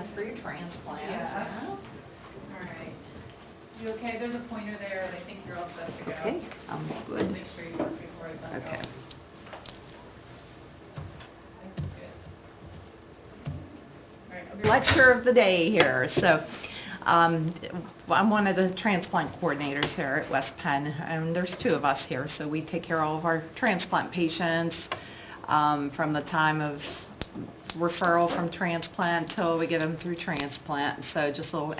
plans for your transplants. Yes. All right. You okay? There's a pointer there, and I think you're all set to go. Okay, sounds good. Make sure you work before I let go. Okay. I think it's good. All right, I'll be right back. Lecture of the day here. So I'm one of the transplant coordinators here at West Penn, and there's two of us here. So we take care of all of our transplant patients from the time of referral from transplant till we get them through transplant. So just a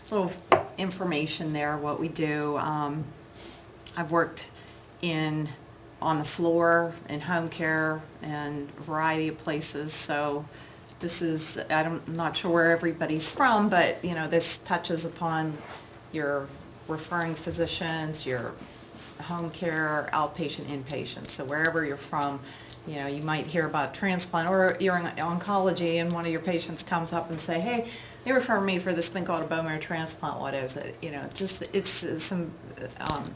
little information there, what we do. I've worked on the floor, in home care, and a variety of places. So this is, I'm not sure where everybody's from, but this touches upon your referring physicians, your home care, outpatient, inpatient. So wherever you're from, you might hear about transplant, or you're in oncology and one of your patients comes up and say, hey, they refer me for this thing called a bone marrow transplant. What is it? It's some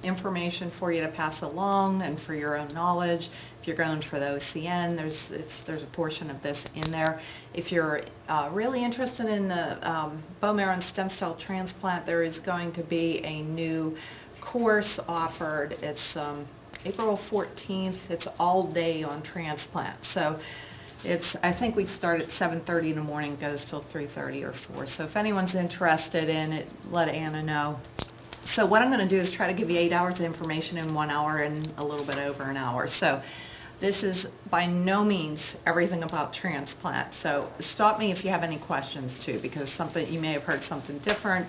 information for you to pass along and for your own knowledge. If you're going for the OCN, there's a portion of this in there. If you're really interested in the bone marrow and stem cell transplant, there is going to be a new course offered. It's April 14th. It's all day on transplant. So I think we start at 7:30 in the morning, goes till 3:30 or 4. So if anyone's interested in it, let Anna know. So what I'm going to do is try to give you 8 hours of information in 1 hour and a little bit over an hour. So this is by no means everything about transplant. So stop me if you have any questions too, because you may have heard something different.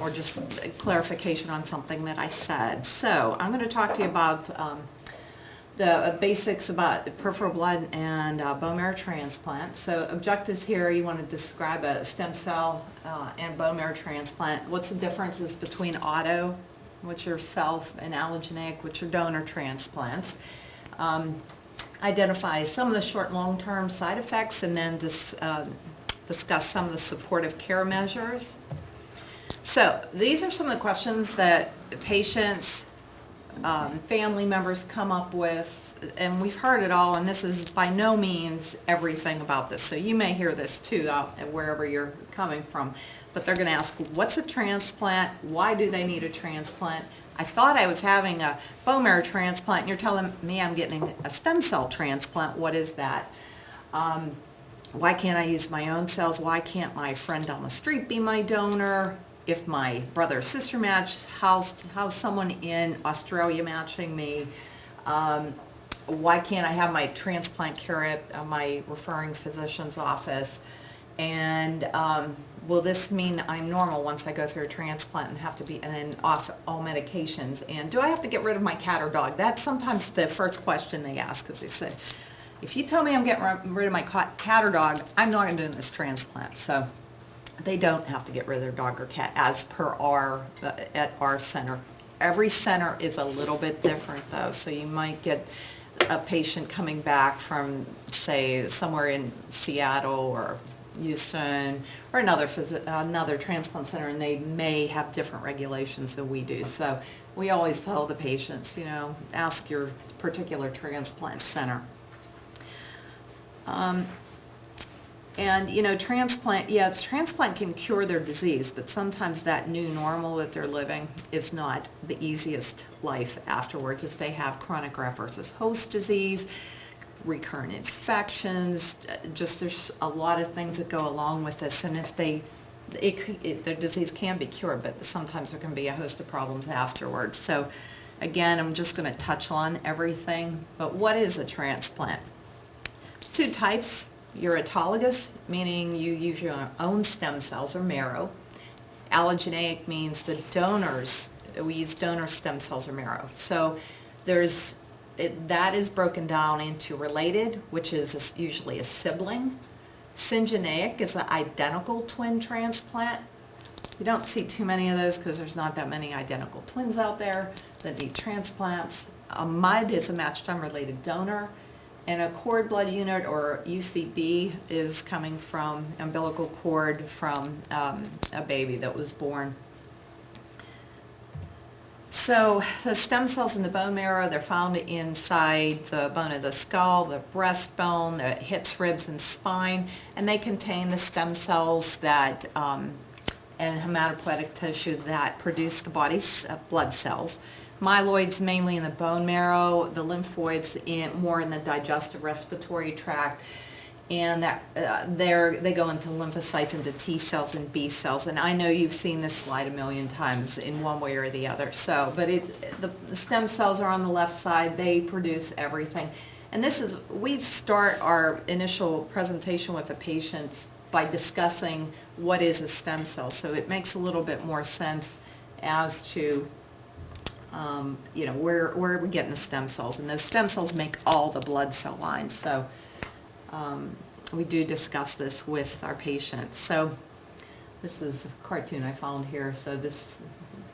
Or just a clarification on something that I said. So I'm going to talk to you about the basics about peripheral blood and bone marrow transplant. So objectives here, you want to describe a stem cell and bone marrow transplant. What's the differences between auto, which are self, and allogeneic, which are donor transplants. Identify some of the short and long-term side effects, and then discuss some of the supportive care measures. So these are some of the questions that patients, family members come up with, and we've heard it all, and this is by no means everything about this. So you may hear this too wherever you're coming from, but they're going to ask, what's a transplant? Why do they need a transplant? I thought I was having a bone marrow transplant, and you're telling me I'm getting a stem cell transplant. What is that? Why can't I use my own cells? Why can't my friend down the street be my donor? If my brother or sister matched, how's someone in Australia matching me? Why can't I have my transplant care at my referring physician's office? And will this mean I'm normal once I go through a transplant and have to be off all medications? And do I have to get rid of my cat or dog? That's sometimes the first question they ask, because they say, if you tell me I'm getting rid of my cat or dog, I'm not going to do this transplant. So they don't have to get rid of their dog or cat as per at our center. Every center is a little bit different though, so you might get a patient coming back from, say, somewhere in Seattle or Houston or another transplant center, and they may have different regulations than we do. So we always tell the patients, ask your particular transplant center. Transplant can cure their disease, but sometimes that new normal that they're living is not the easiest life afterwards. If they have chronic graft versus host disease, recurrent infections, there's a lot of things that go along with this. And if their disease can be cured, but sometimes there can be a host of problems afterwards. So again, I'm just going to touch on everything. But what is a transplant? Two types. You're autologous, meaning you use your own stem cells or marrow. Allogeneic means we use donor stem cells or marrow. So that is broken down into related, which is usually a sibling. Syngeneic is an identical twin transplant. You don't see too many of those because there's not that many identical twins out there that need transplants. A MUD is a matched unrelated donor. And a cord blood unit, or UCB, is coming from umbilical cord from a baby that was born. So the stem cells in the bone marrow, they're found inside the bone of the skull, the breastbone, the hips, ribs, and spine, and they contain the stem cells that and hematopoietic tissue that produce the body's blood cells. Myeloids mainly in the bone marrow, the lymphoids more in the digestive respiratory tract, and that they go into lymphocytes, into T cells and B cells. And I know you've seen this slide a million times in one way or the other. So, but the stem cells are on the left side. They produce everything. And we start our initial presentation with the patients by discussing what is a stem cell. So it makes a little bit more sense as to where are we getting the stem cells, and those stem cells make all the blood cell lines. So we do discuss this with our patients. So this is a cartoon I found here. So this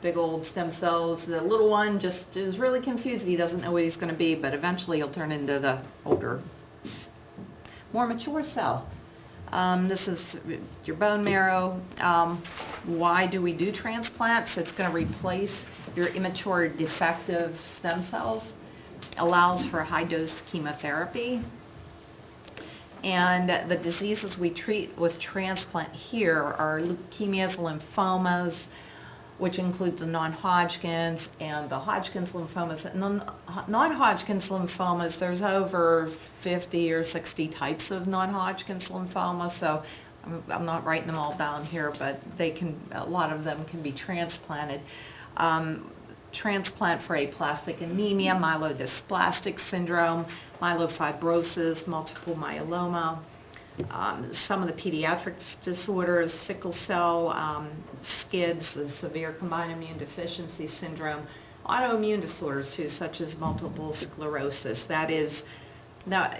big old stem cells, the little one just is really confused. He doesn't know what he's going to be, but eventually he'll turn into the older, more mature cell. This is your bone marrow. Why do we do transplants? It's going to replace your immature defective stem cells, allows for high-dose chemotherapy. And the diseases we treat with transplant here are leukemias, lymphomas, which include the non-Hodgkin's and the Hodgkin's lymphomas. And the non-Hodgkin's lymphomas, there's over 50 or 60 types of non-Hodgkin's lymphoma, so I'm not writing them all down here, but a lot of them can be transplanted. Transplant for aplastic anemia, myelodysplastic syndrome, myelofibrosis, multiple myeloma, some of the pediatric disorders, sickle cell, SCIDS, the severe combined immune deficiency syndrome, autoimmune disorders too, such as multiple sclerosis. That is, now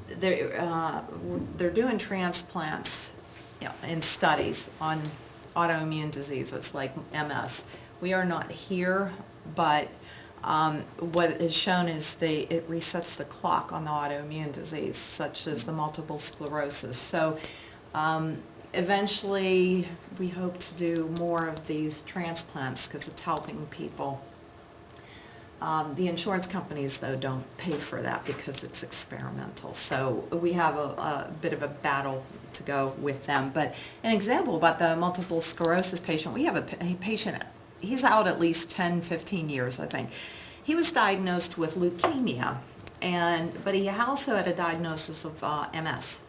they're doing transplants in studies on autoimmune diseases like MS. We are not here, but what is shown is it resets the clock on the autoimmune disease, such as the multiple sclerosis. So eventually we hope to do more of these transplants because it's helping people. The insurance companies, though, don't pay for that because it's experimental. So we have a bit of a battle to go with them. But an example about the multiple sclerosis patient, we have a patient, he's out at least 10, 15 years, I think. He was diagnosed with leukemia, but he also had a diagnosis of MS.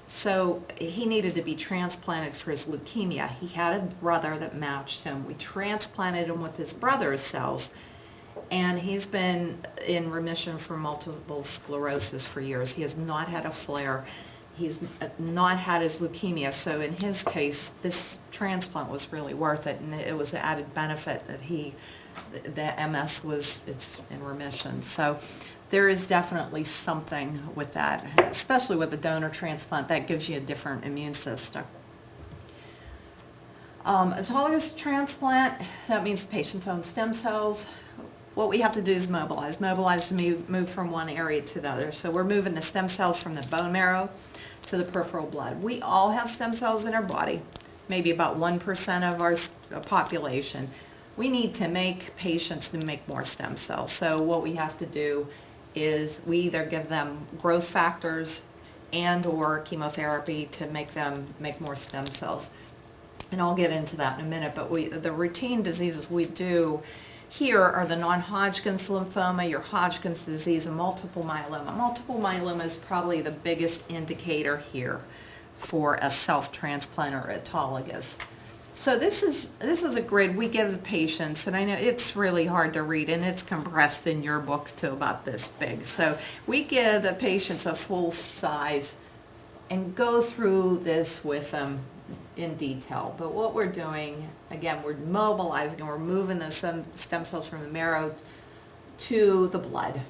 So he needed to be transplanted for his leukemia. He had a brother that matched him. We transplanted him with his brother's cells, and he's been in remission for multiple sclerosis for years. He has not had a flare. He's not had his leukemia. So in his case, this transplant was really worth it, and it was the added benefit that the MS it's in remission. So there is definitely something with that, especially with a donor transplant. That gives you a different immune system. Autologous transplant, that means the patient's own stem cells. What we have to do is mobilize to move from one area to the other. So we're moving the stem cells from the bone marrow to the peripheral blood. We all have stem cells in our body, maybe about 1% of our population. We need to make patients to make more stem cells. So what we have to do is we either give them growth factors and or chemotherapy to make them make more stem cells. And I'll get into that in a minute, but the routine diseases we do here are the non-Hodgkin's lymphoma, your Hodgkin's disease, and multiple myeloma. Multiple myeloma is probably the biggest indicator here for a self-transplant or autologous. So this is a grid we give the patients, and I know it's really hard to read, and it's compressed in your book to about this big. So we give the patients a full size and go through this with them in detail. But what we're doing, again, we're mobilizing and we're moving those stem cells from the marrow to the blood.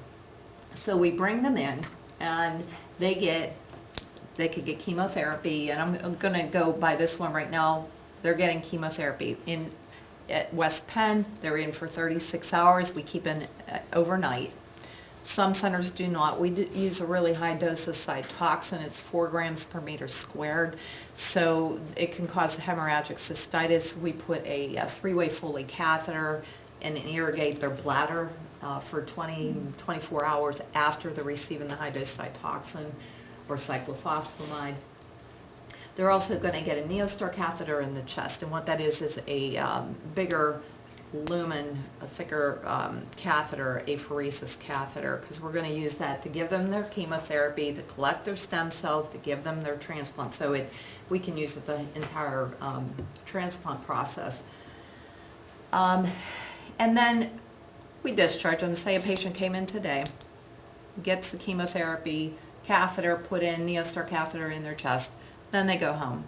So we bring them in, and they could get chemotherapy, and I'm going to go by this one right now. They're getting chemotherapy at West Penn. They're in for 36 hours. We keep in overnight. Some centers do not. We use a really high dose of Cytoxin. It's 4 grams per meter squared. So it can cause hemorrhagic cystitis. We put a 3-way Foley catheter and irrigate their bladder for 24 hours after they're receiving the high-dose cytoxin or cyclophosphamide. They're also going to get a Neostar catheter in the chest, and what that is a bigger lumen, a thicker catheter, apheresis catheter, because we're going to use that to give them their chemotherapy, to collect their stem cells, to give them their transplant. So we can use it the entire transplant process. And then we discharge them. Say a patient came in today, gets the chemotherapy, catheter put in, Neostar catheter in their chest, then they go home.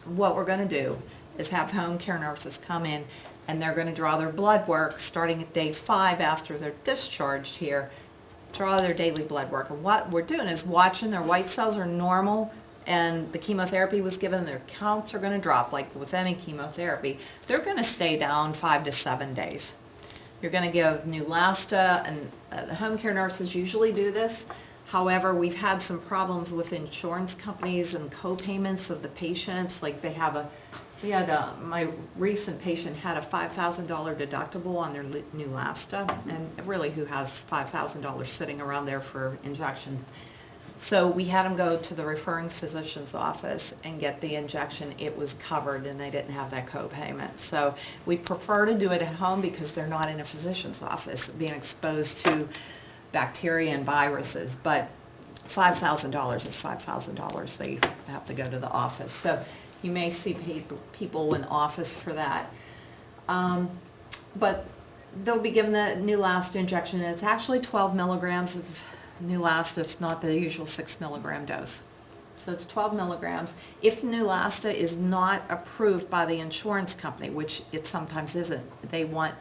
What we're going to do is have home care nurses come in, and they're going to draw their blood work starting at day 5 after they're discharged here, draw their daily blood work. And what we're doing is watching their white cells are normal and the chemotherapy was given, their counts are going to drop like with any chemotherapy. They're going to stay down 5 to 7 days. You're going to give Neulasta, and the home care nurses usually do this. However, we've had some problems with insurance companies and co-payments of the patients. Like my recent patient had a $5,000 deductible on their Neulasta, and really who has $5,000 sitting around there for injections. So we had them go to the referring physician's office and get the injection. It was covered and they didn't have that co-payment. So we prefer to do it at home because they're not in a physician's office being exposed to bacteria and viruses. But $5,000 is $5,000. They have to go to the office. So you may see people in the office for that. But they'll be given the Neulasta injection, and it's actually 12 milligrams of Neulasta. It's not the usual 6 milligram dose. So it's 12 milligrams. If Neulasta is not approved by the insurance company, which it sometimes isn't, they want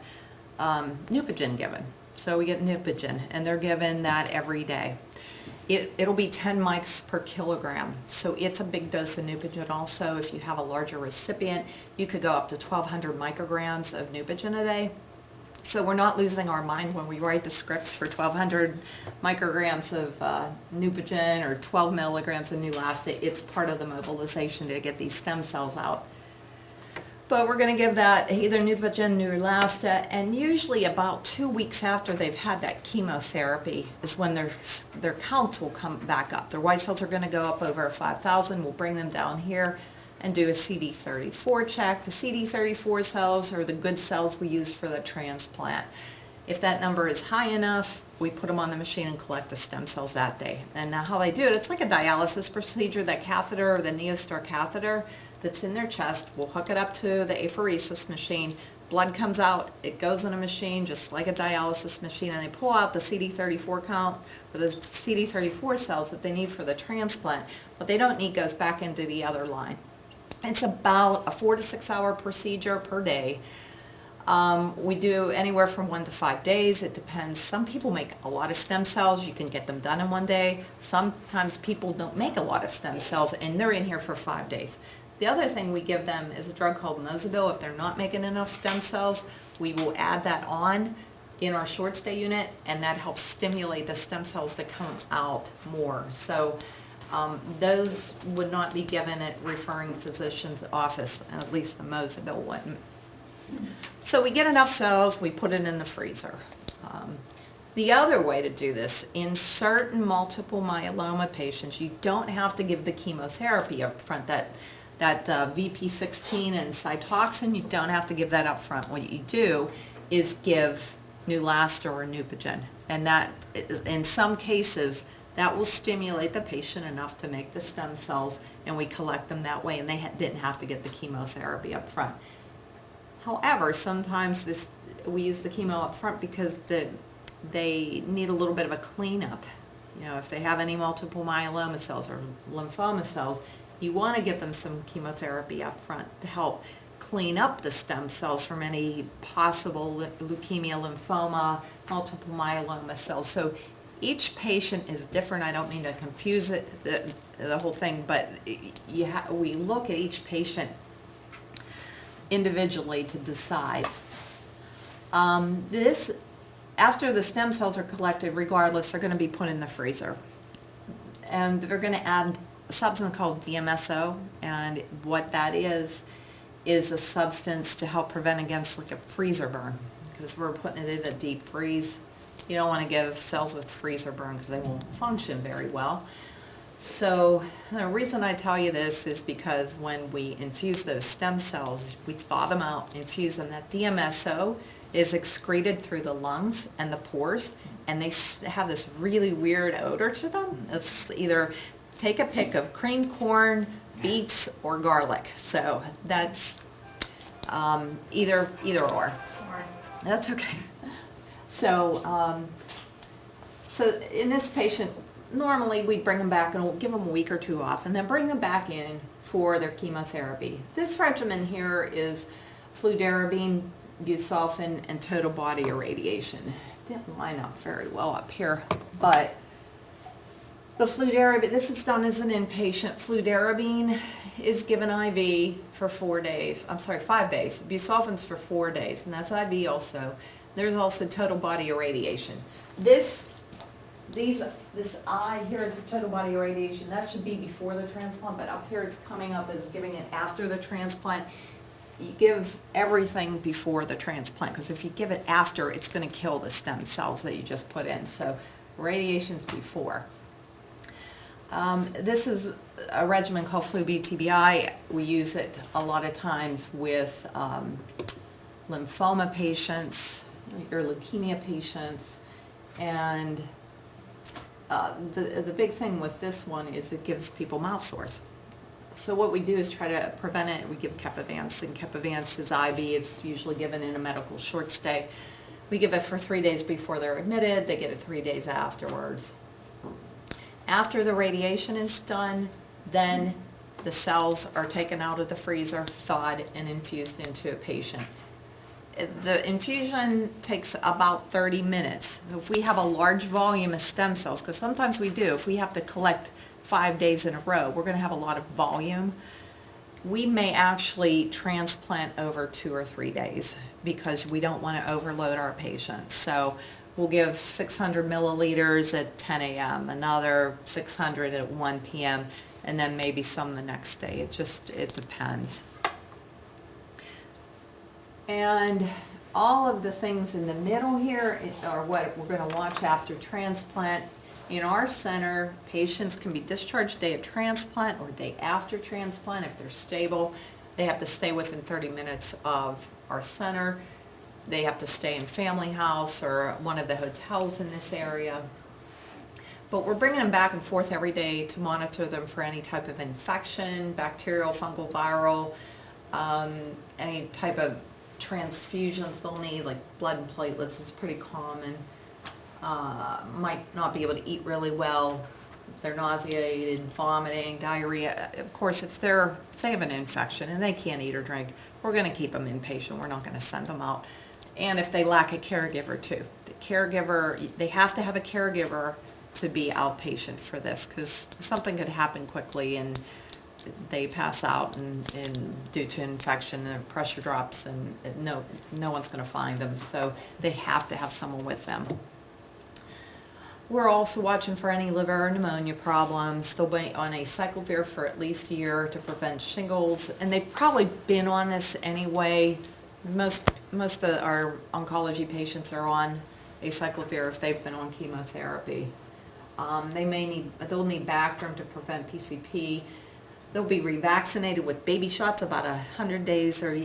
Neupogen given. So we get Neupogen, and they're given that every day. It'll be 10 mics per kilogram, so it's a big dose of Neupogen also. If you have a larger recipient, you could go up to 1,200 micrograms of Neupogen a day. So we're not losing our mind when we write the scripts for 1,200 micrograms of Neupogen or 12 milligrams of Neulasta. It's part of the mobilization to get these stem cells out. But we're going to give that either Neupogen, Neulasta, and usually about 2 weeks after they've had that chemotherapy is when their counts will come back up. Their white cells are going to go up over 5,000. We'll bring them down here and do a CD34 check. The CD34 cells are the good cells we use for the transplant. If that number is high enough, we put them on the machine and collect the stem cells that day. And now how they do it, it's like a dialysis procedure. That catheter, or the Neostar catheter that's in their chest, we'll hook it up to the apheresis machine. Blood comes out, it goes in a machine just like a dialysis machine, and they pull out the CD34 count, or the CD34 cells that they need for the transplant. What they don't need goes back into the other line. It's about a 4 to 6 hour procedure per day. We do anywhere from 1 to 5 days. It depends. Some people make a lot of stem cells. You can get them done in 1 day. Sometimes people don't make a lot of stem cells, and they're in here for 5 days. The other thing we give them is a drug called Mosavil. If they're not making enough stem cells, we will add that on in our short stay unit, and that helps stimulate the stem cells to come out more. So those would not be given at referring physician's office, at least the Mosavil wouldn't. So we get enough cells, we put it in the freezer. The other way to do this, in certain multiple myeloma patients, you don't have to give the chemotherapy up front. That VP16 and Cytoxin, you don't have to give that up front. What you do is give Neulasta or Neupogen, and that is, in some cases, that will stimulate the patient enough to make the stem cells, and we collect them that way, and they didn't have to get the chemotherapy up front. However, sometimes we use the chemo up front because they need a little bit of a cleanup. You know, if they have any multiple myeloma cells or lymphoma cells, you want to give them some chemotherapy up front to help clean up the stem cells from any possible leukemia, lymphoma, multiple myeloma cells. So each patient is different. I don't mean to confuse the whole thing, but we look at each patient individually to decide. After the stem cells are collected, regardless, they're going to be put in the freezer. And they're going to add a substance called DMSO, and what that is a substance to help prevent against like a freezer burn. because we're putting it in a deep freeze. You don't want to give cells with freezer burn because they won't function very well. So the reason I tell you this is because when we infuse those stem cells, we thaw them out, infuse them. That DMSO is excreted through the lungs and the pores, and they have this really weird odor to them. It's either take a pick of cream corn, beets, or garlic. So that's either or. That's okay. So so in this patient, normally we'd bring them back and we'll give them a week or two off and then bring them back in for their chemotherapy. This regimen here is fludarabine, busulfan, and total body irradiation. Didn't line up very well up here, but the fludarabine, this is done as an inpatient. Fludarabine is given IV for 4 days. I'm sorry, 5 days. Busulfan's for 4 days, and that's IV also. There's also total body irradiation. This eye here is the total body irradiation. That should be before the transplant, but up here it's coming up as giving it after the transplant. You give everything before the transplant, because if you give it after, it's going to kill the stem cells that you just put in. So radiation's before. This is a regimen called Flu-BTBI. We use it a lot of times with lymphoma patients, or leukemia patients, and the big thing with this one is it gives people mouth sores. So what we do is try to prevent it. We give Kepivance, and Kepivance is IV. It's usually given in a medical short stay. We give it for 3 days before they're admitted. They get it 3 days afterwards. After the radiation is done, then the cells are taken out of the freezer, thawed, and infused into a patient. The infusion takes about 30 minutes. If we have a large volume of stem cells, because sometimes we do, if we have to collect 5 days in a row, we're going to have a lot of volume. We may actually transplant over 2 or 3 days because we don't want to overload our patients. So we'll give 600 milliliters at 10 a.m., another 600 at 1 p.m., and then maybe some the next day. It depends. And all of the things in the middle here are what we're going to watch after transplant. In our center, patients can be discharged day of transplant or day after transplant. If they're stable, they have to stay within 30 minutes of our center. They have to stay in family house or one of the hotels in this area. But we're bringing them back and forth every day to monitor them for any type of infection, bacterial, fungal, viral, any type of transfusions they'll need, like blood and platelets is pretty common. Might not be able to eat really well. If they're nauseated, vomiting, diarrhea. Of course, if they have an infection and they can't eat or drink, we're going to keep them inpatient. We're not going to send them out. And if they lack a caregiver too. The caregiver, they have to have a caregiver to be outpatient for this, because something could happen quickly and they pass out and due to infection, the pressure drops and no one's going to find them. So they have to have someone with them. We're also watching for any liver or pneumonia problems. They'll be on acyclovir for at least a year to prevent shingles, and they've probably been on this anyway. Most of our oncology patients are on acyclovir if they've been on chemotherapy. They'll need Bactrim to prevent PCP. They'll be revaccinated with baby shots about 100 days, or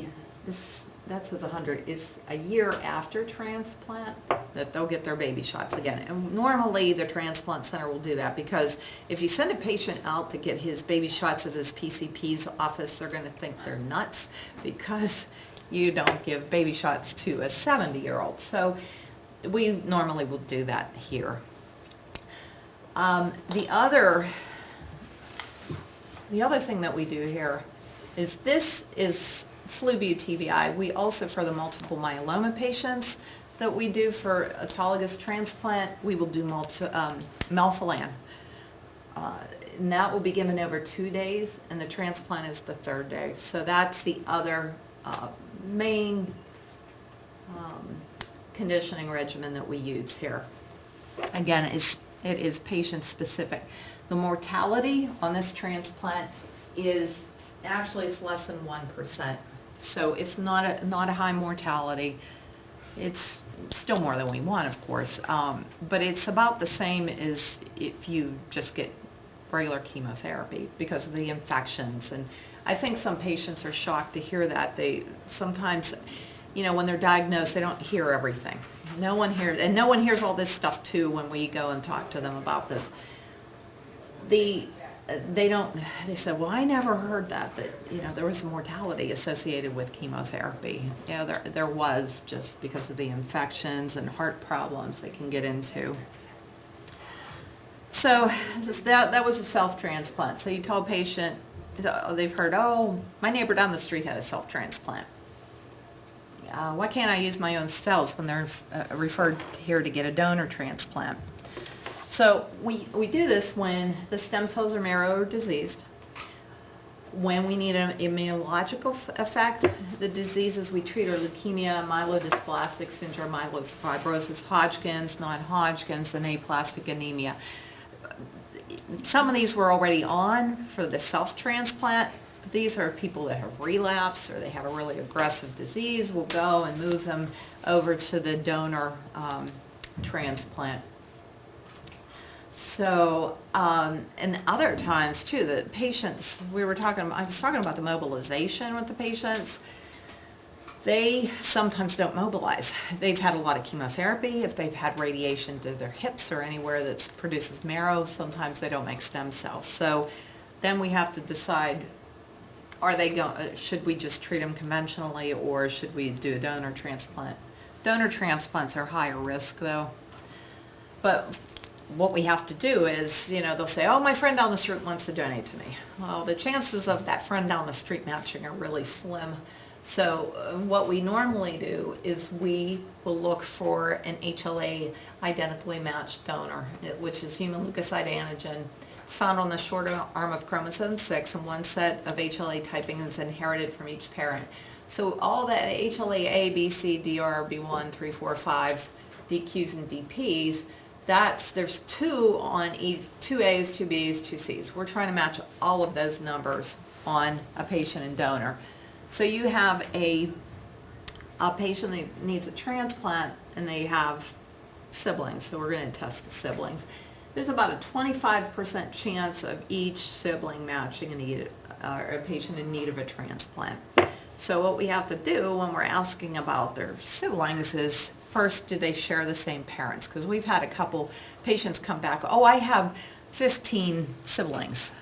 that's with 100. It's a year after transplant that they'll get their baby shots again. And normally the transplant center will do that, because if you send a patient out to get his baby shots at his PCP's office, they're going to think they're nuts, because you don't give baby shots to a 70-year-old. So we normally will do that here. The other thing that we do here is this is Flu-BTBI. We also, for the multiple myeloma patients that we do for autologous transplant, we will do melphalan. And that will be given over 2 days, and the transplant is the 3rd day. So that's the other main conditioning regimen that we use here. Again, it is patient specific. The mortality on this transplant is actually it's less than 1%. So it's not a high mortality. It's still more than we want, of course, but it's about the same as if you just get regular chemotherapy because of the infections. And I think some patients are shocked to hear that. They sometimes, when they're diagnosed, they don't hear everything. No one hears all this stuff too when we go and talk to them about this. They said, well, I never heard that there was mortality associated with chemotherapy. There was, just because of the infections and heart problems they can get into. So that was a self-transplant. So you tell a patient, they've heard, oh, my neighbor down the street had a self-transplant. Why can't I use my own cells when they're referred here to get a donor transplant? So we do this when the stem cells are marrow or diseased, when we need an immunological effect. The diseases we treat are leukemia, myelodysplastic syndrome, myelofibrosis, Hodgkin's, non-Hodgkin's, and aplastic anemia. Some of these we're already on for the self-transplant. These are people that have relapsed or they have a really aggressive disease. We'll go and move them over to the donor transplant. So, and other times too, the patients, I was talking about the mobilization with the patients. They sometimes don't mobilize. They've had a lot of chemotherapy. If they've had radiation to their hips or anywhere that produces marrow, sometimes they don't make stem cells. So then we have to decide, should we just treat them conventionally or should we do a donor transplant? Donor transplants are higher risk though. But what we have to do is, they'll say, oh, my friend down the street wants to donate to me. Well, the chances of that friend down the street matching are really slim. So what we normally do is we will look for an HLA identically matched donor, which is human leukocyte antigen. It's found on the short arm of chromosome 6, and one set of HLA typing is inherited from each parent. So all that HLA A, B, C, DR, B1, 3, 4, 5s, DQs, and DPs, there's 2 on each, 2 A's, 2 B's, 2 C's. We're trying to match all of those numbers on a patient and donor. So you have a patient that needs a transplant and they have siblings, so we're going to test the siblings. There's about a 25% chance of each sibling matching a patient in need of a transplant. So what we have to do when we're asking about their siblings is, first, do they share the same parents? Because we've had a couple patients come back, oh, I have 15 siblings.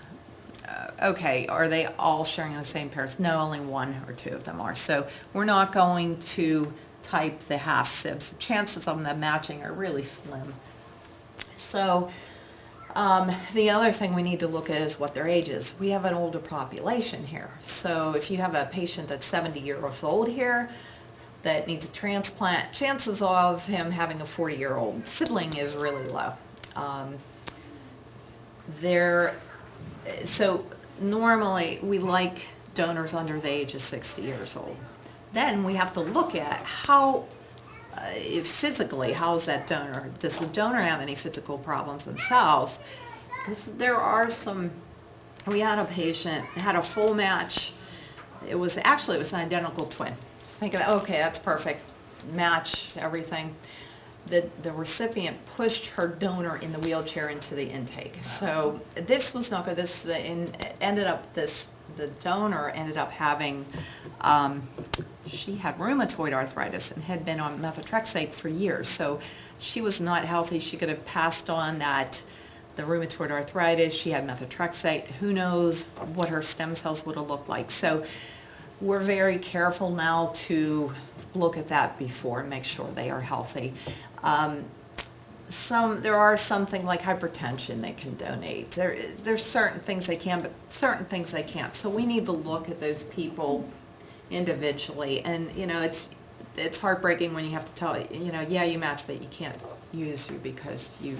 Okay, are they all sharing the same parents? No, only 1 or 2 of them are. So we're not going to type the half sibs. The chances of them matching are really slim. So the other thing we need to look at is what their age is. We have an older population here. So if you have a patient that's 70 years old here that needs a transplant, chances of him having a 40-year-old sibling is really low. So normally we like donors under the age of 60 years old. Then we have to look at physically, how's that donor? Does the donor have any physical problems themselves? Because there are we had a patient, had a full match. It was an identical twin. Think of, okay, that's perfect, match, everything. The recipient pushed her donor in the wheelchair into the intake. So this was not good. The donor ended up having, she had rheumatoid arthritis and had been on methotrexate for years. So she was not healthy. She could have passed on the rheumatoid arthritis. She had methotrexate. Who knows what her stem cells would have looked like. So we're very careful now to look at that before and make sure they are healthy. There are something like hypertension they can donate. There's certain things they can, but certain things they can't. So we need to look at those people individually. And it's heartbreaking when you have to tell yeah, you match, but you can't use you because you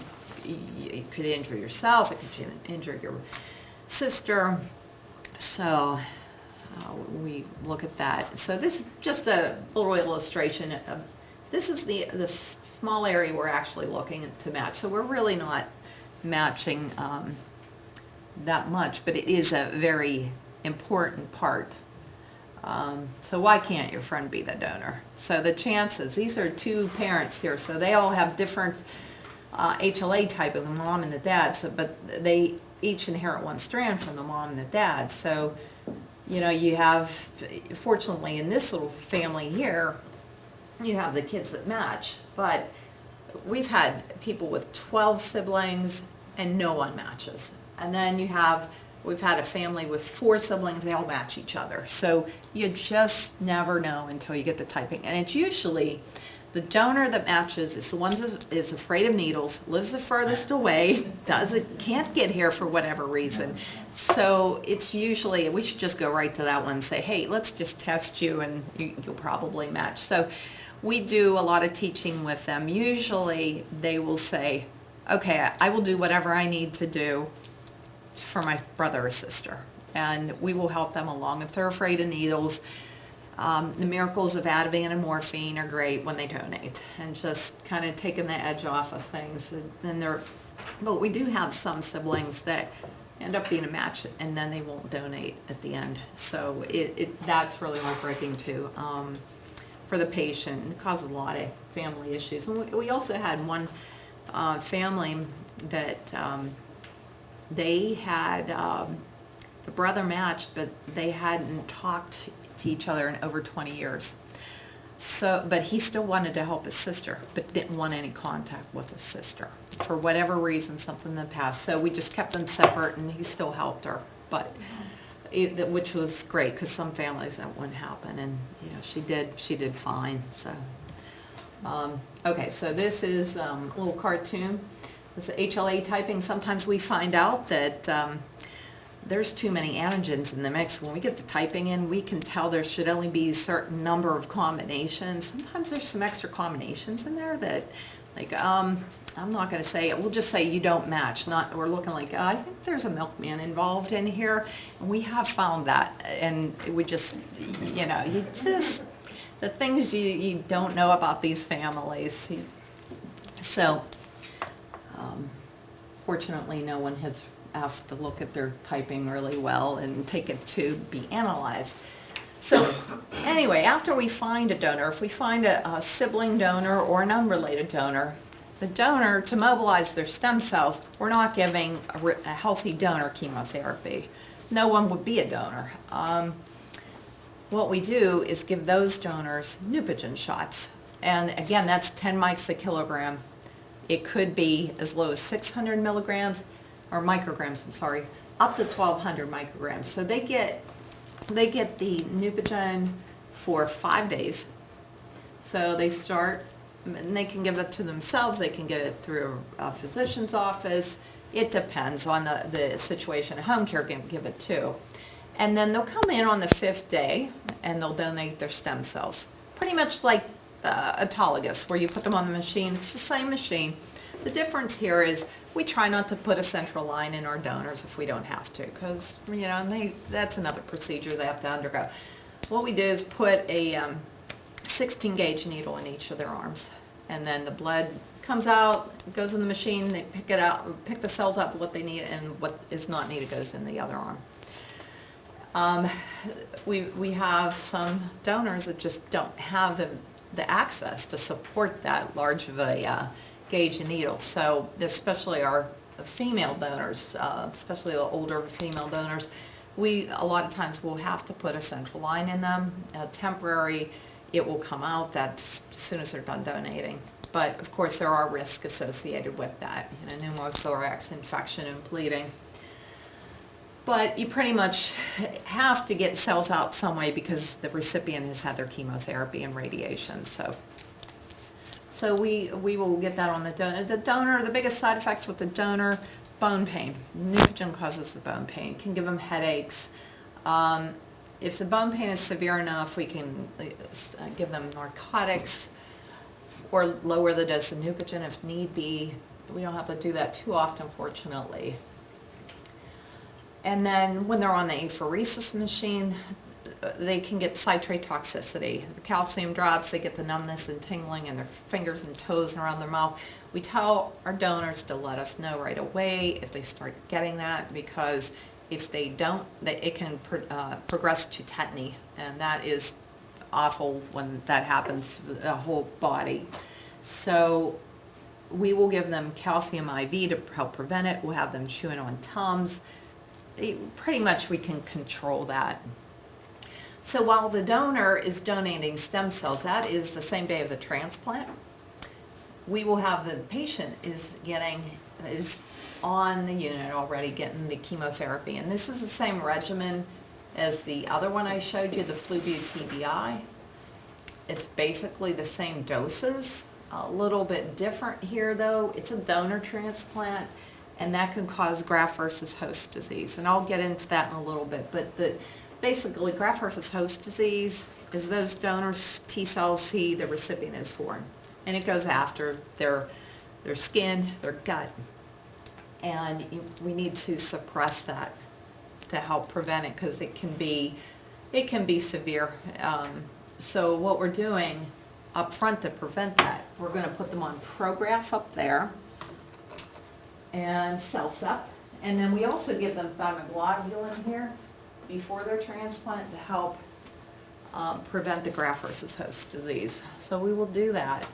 could injure yourself. It could injure your sister. So we look at that. So this is just a little illustration of, this is the small area we're actually looking to match. So we're really not matching that much, but it is a very important part So why can't your friend be the donor? So the chances, these are two parents here, so they all have different HLA type of the mom and the dad, so, but they each inherit one strand from the mom and the dad. So, you know, you have, fortunately in this little family here, you have the kids that match, but we've had people with 12 siblings and no one matches. And then we've had a family with 4 siblings, they all match each other. So you just never know until you get the typing. And it's usually the donor that matches is the one that is afraid of needles, lives the furthest away, can't get here for whatever reason. So it's usually, we should just go right to that one and say, hey, let's just test you and you'll probably match. So we do a lot of teaching with them. Usually they will say, okay, I will do whatever I need to do for my brother or sister. And we will help them along if they're afraid of needles. The miracles of Ativan and morphine are great when they donate and just kind of taking the edge off of things. But we do have some siblings that end up being a match and then they won't donate at the end. So that's really heartbreaking too. For the patient. It causes a lot of family issues. And we also had one family that they had, the brother matched, but they hadn't talked to each other in over 20 years. So, but he still wanted to help his sister, but didn't want any contact with his sister. For whatever reason, something in the past. So we just kept them separate and he still helped her. But which was great because some families that wouldn't happen, and you know she did fine. So okay, so this is a little cartoon. This is HLA typing. Sometimes we find out that there's too many antigens in the mix. When we get the typing in, we can tell there should only be a certain number of combinations. Sometimes there's some extra combinations in there that, like, I'm not going to say, we'll just say you don't match. We're looking like, I think there's a milkman involved in here. And we have found that. And we just, you know, the things you don't know about these families. So, fortunately, no one has asked to look at their typing really well and take it to be analyzed. So anyway, after we find a donor, if we find a sibling donor or an unrelated donor, the donor, to mobilize their stem cells, we're not giving a healthy donor chemotherapy. No one would be a donor. What we do is give those donors Neupogen shots. And again, that's 10 mics a kilogram. It could be as low as 600 milligrams, or micrograms, I'm sorry, up to 1,200 micrograms. So they get the Neupogen for 5 days. So they start, and they can give it to themselves, they can get it through a physician's office. It depends on the situation. Home care can give it too. And then they'll come in on the 5th day and they'll donate their stem cells. Pretty much like autologous, where you put them on the machine. It's the same machine. The difference here is we try not to put a central line in our donors if we don't have to, because, you know, that's another procedure they have to undergo. What we do is put a 16 gauge needle in each of their arms, and then the blood comes out, goes in the machine, they pick it out, pick the cells out, what they need, and what is not needed goes in the other arm. We have some donors that just don't have the access to support that large of a gauge and needle. So especially our female donors, especially the older female donors, a lot of times will have to put a central line in them, temporary. It will come out as soon as they're done donating. But of course there are risks associated with that, you know, pneumothorax infection and bleeding. But you pretty much have to get cells out some way because the recipient has had their chemotherapy and radiation. So we will get that on the donor. The donor, the biggest side effects with the donor, bone pain. Neupogen causes the bone pain. It can give them headaches. If the bone pain is severe enough, we can give them narcotics or lower the dose of Neupogen if need be. We don't have to do that too often, fortunately. And then when they're on the apheresis machine, they can get citrate toxicity. The calcium drops, they get the numbness and tingling in their fingers and toes and around their mouth. We tell our donors to let us know right away if they start getting that, because If they don't, it can progress to tetany, and that is awful when that happens to the whole body. So we will give them calcium IV to help prevent it. We'll have them chewing on Tums. Pretty much we can control that. So while the donor is donating stem cells, that is the same day of the transplant, we will have the patient is on the unit already getting the chemotherapy. And this is the same regimen as the other one I showed you, the Flu-Bute TBI. It's basically the same doses, a little bit different here though. It's a donor transplant, and that can cause graft versus host disease. And I'll get into that in a little bit, but basically graft versus host disease is those donors' T cells see the recipient is foreign, and it goes after their skin, their gut, and we need to suppress that to help prevent it, because it can be severe. So what we're doing up front to prevent that, we're going to put them on Prograf up there and CellCept, and then we also give them thymoglobulin here before their transplant to help prevent the graft versus host disease. So we will do that.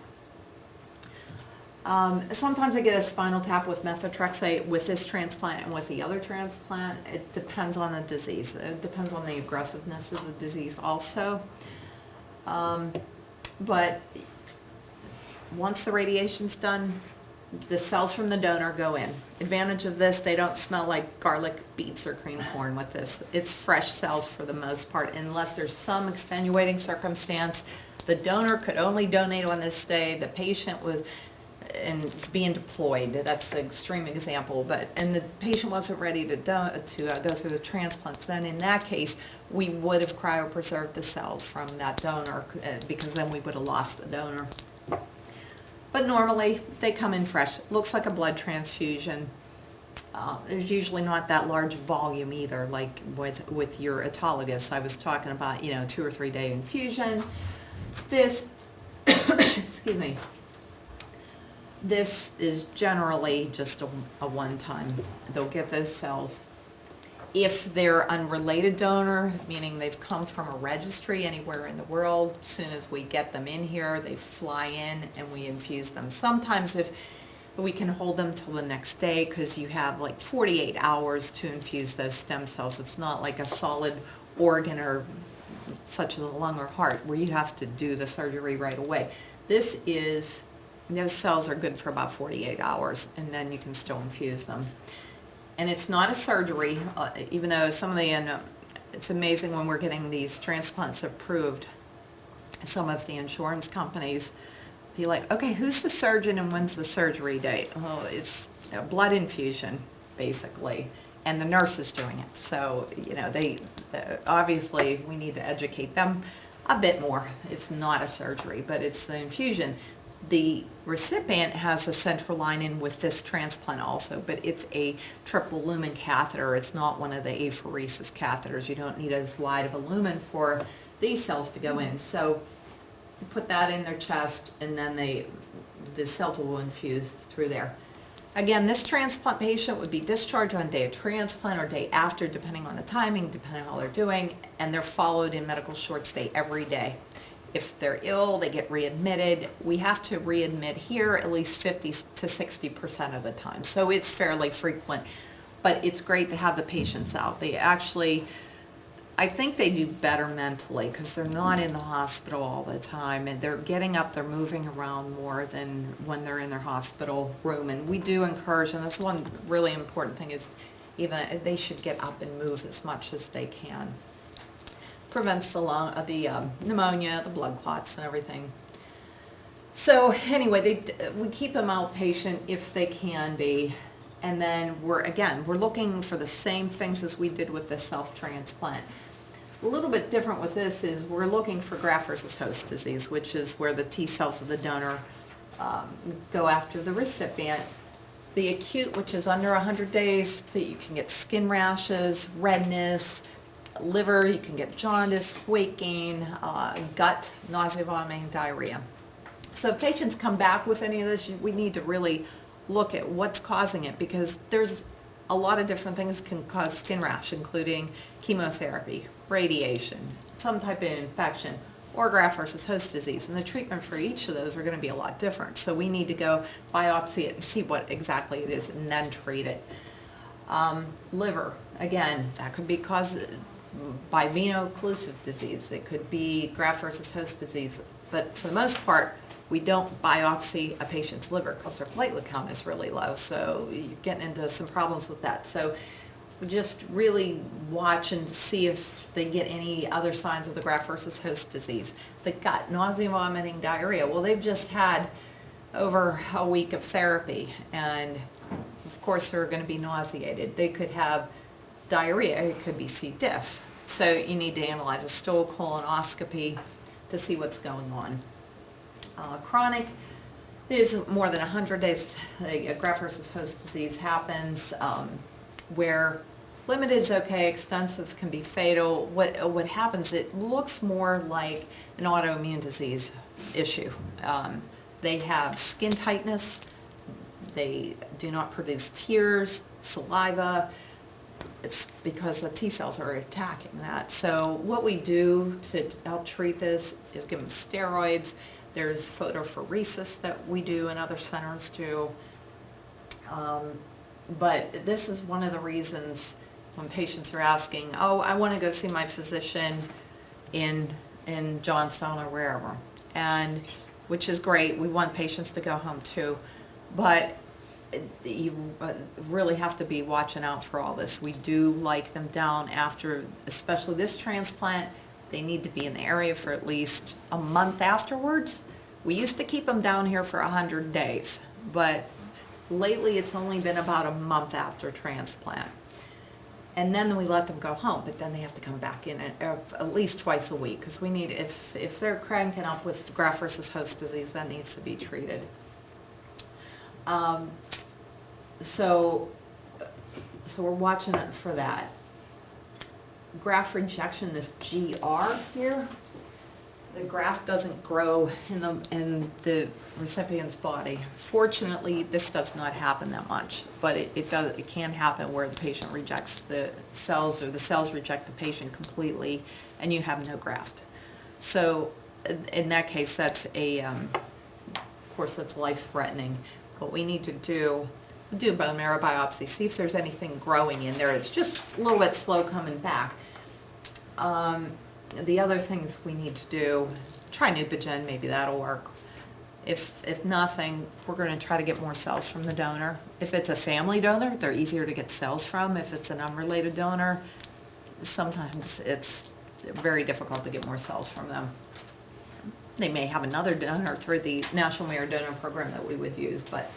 Sometimes I get a spinal tap with methotrexate with this transplant and with the other transplant. It depends on the disease. It depends on the aggressiveness of the disease also. But once the radiation's done, the cells from the donor go in. Advantage of this, they don't smell like garlic, beets, or cream corn with this. It's fresh cells for the most part, unless there's some extenuating circumstance. The donor could only donate on this day. The patient was being deployed. That's an extreme example, and the patient wasn't ready to go through the transplants. Then in that case, we would have cryopreserved the cells from that donor, because then we would have lost the donor. But normally they come in fresh. Looks like a blood transfusion. There's usually not that large volume either, like with your autologous. I was talking about, 2 or 3 day infusion. This, excuse me. This is generally just a one-time. They'll get those cells. If they're unrelated donor, meaning they've come from a registry anywhere in the world, as soon as we get them in here, they fly in and we infuse them. Sometimes if we can hold them till the next day, because you have like 48 hours to infuse those stem cells. It's not like a solid organ or such as a lung or heart where you have to do the surgery right away. Those cells are good for about 48 hours, and then you can still infuse them. And it's not a surgery, even though some of it's amazing when we're getting these transplants approved. Some of the insurance companies be like, okay, who's the surgeon and when's the surgery date? Well, it's a blood infusion, basically, and the nurse is doing it. So, obviously we need to educate them a bit more. It's not a surgery, but it's the infusion. The recipient has a central lining with this transplant also, but it's a triple lumen catheter. It's not one of the apheresis catheters. You don't need as wide of a lumen for these cells to go in. So you put that in their chest, and then the cells will infuse through there. Again, this transplant patient would be discharged on day of transplant or day after, depending on the timing, depending on how they're doing, and they're followed in medical short stay every day. If they're ill, they get readmitted. We have to readmit here at least 50 to 60% of the time. So it's fairly frequent, but it's great to have the patients out. I think they do better mentally because they're not in the hospital all the time, and they're getting up, they're moving around more than when they're in their hospital room. And we do encourage, and that's one really important thing, is even they should get up and move as much as they can. Prevents the pneumonia, the blood clots, and everything. So anyway, we keep them outpatient if they can be, and then we're looking for the same things as we did with the self-transplant. A little bit different with this is we're looking for graft versus host disease, which is where the T cells of the donor go after the recipient. The acute, which is under 100 days, that you can get skin rashes, redness, liver, you can get jaundice, weight gain, gut, nausea, vomiting, diarrhea. So if patients come back with any of this, we need to really look at what's causing it, because there's a lot of different things can cause skin rash, including chemotherapy, radiation, some type of infection, or graft versus host disease. And the treatment for each of those are going to be a lot different. So we need to go biopsy it and see what exactly it is and then treat it. Liver, again, that could be caused by veno-occlusive disease. It could be graft versus host disease. But for the most part, we don't biopsy a patient's liver because their platelet count is really low. So you're getting into some problems with that. So we just really watch and see if they get any other signs of the graft versus host disease. They got nausea, vomiting, diarrhea. Well, they've just had over a week of therapy, and of course they're going to be nauseated. They could have diarrhea. It could be C. diff. So you need to analyze a stool colonoscopy to see what's going on. Chronic is more than 100 days. A graft versus host disease happens where limited is okay, extensive can be fatal. What happens, it looks more like an autoimmune disease issue. They have skin tightness, they do not produce tears, saliva. It's because the T cells are attacking that. So what we do to help treat this is give them steroids. There's photophoresis that we do and other centers do. But this is one of the reasons when patients are asking, oh, I want to go see my physician in Johnstown or wherever, and which is great. We want patients to go home too, but you really have to be watching out for all this. We do like them down after, especially this transplant. They need to be in the area for at least a month afterwards. We used to keep them down here for 100 days, but lately it's only been about a month after transplant. And then we let them go home, but then they have to come back in at least twice a week, because we need, if they're cranking up with graft versus host disease, that needs to be treated. So we're watching it for that. Graft rejection, this GR here, the graft doesn't grow in the recipient's body. Fortunately, this does not happen that much, but it can happen where the patient rejects the cells, or the cells reject the patient completely, and you have no graft. So in that case, that's of course, that's life-threatening. What we need to do a bone marrow biopsy, see if there's anything growing in there. It's just a little bit slow coming back. The other things we need to do, try Neupogen, maybe that'll work. If nothing, we're going to try to get more cells from the donor. If it's a family donor, they're easier to get cells from. If it's an unrelated donor, sometimes it's very difficult to get more cells from them. They may have another donor through the National Marrow Donor Program that we would use, but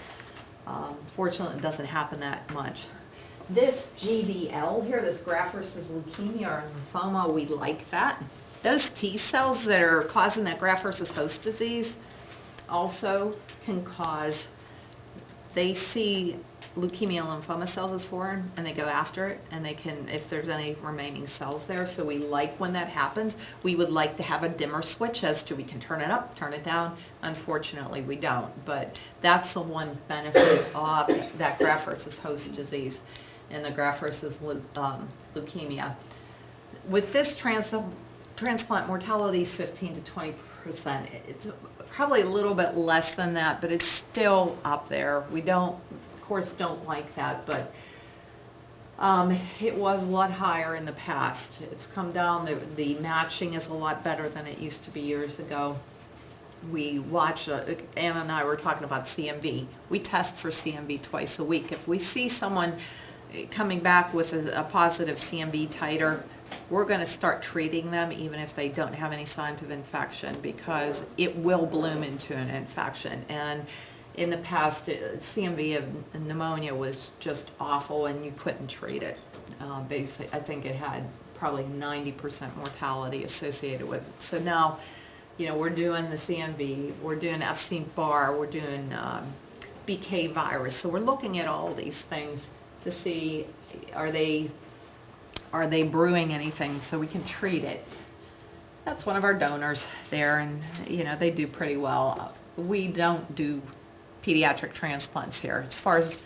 fortunately it doesn't happen that much. This GVL here, this graft versus leukemia or lymphoma, we like that. Those T cells that are causing that graft versus host disease also can cause, they see leukemia and lymphoma cells as foreign, and they go after it, and they can, if there's any remaining cells there. So we like when that happens. We would like to have a dimmer switch as to we can turn it up, turn it down. Unfortunately, we don't, but that's the one benefit of that graft versus host disease and the graft versus leukemia. With this transplant, mortality is 15 to 20%. It's probably a little bit less than that, but it's still up there. We don't, of course, don't like that, but it was a lot higher in the past. It's come down. The matching is a lot better than it used to be years ago. We watch, Anna and I were talking about CMV. We test for CMV twice a week. If we see someone coming back with a positive CMV titer, we're going to start treating them even if they don't have any signs of infection, because it will bloom into an infection. And in the past, CMV of pneumonia was just awful and you couldn't treat it. Basically, I think it had probably 90% mortality associated with it. So now, you know, we're doing the CMV, we're doing Epstein-Barr, we're doing BK virus. So we're looking at all these things to see, are they brewing anything so we can treat it. That's one of our donors there, and you know, they do pretty well. We don't do pediatric transplants here. As far as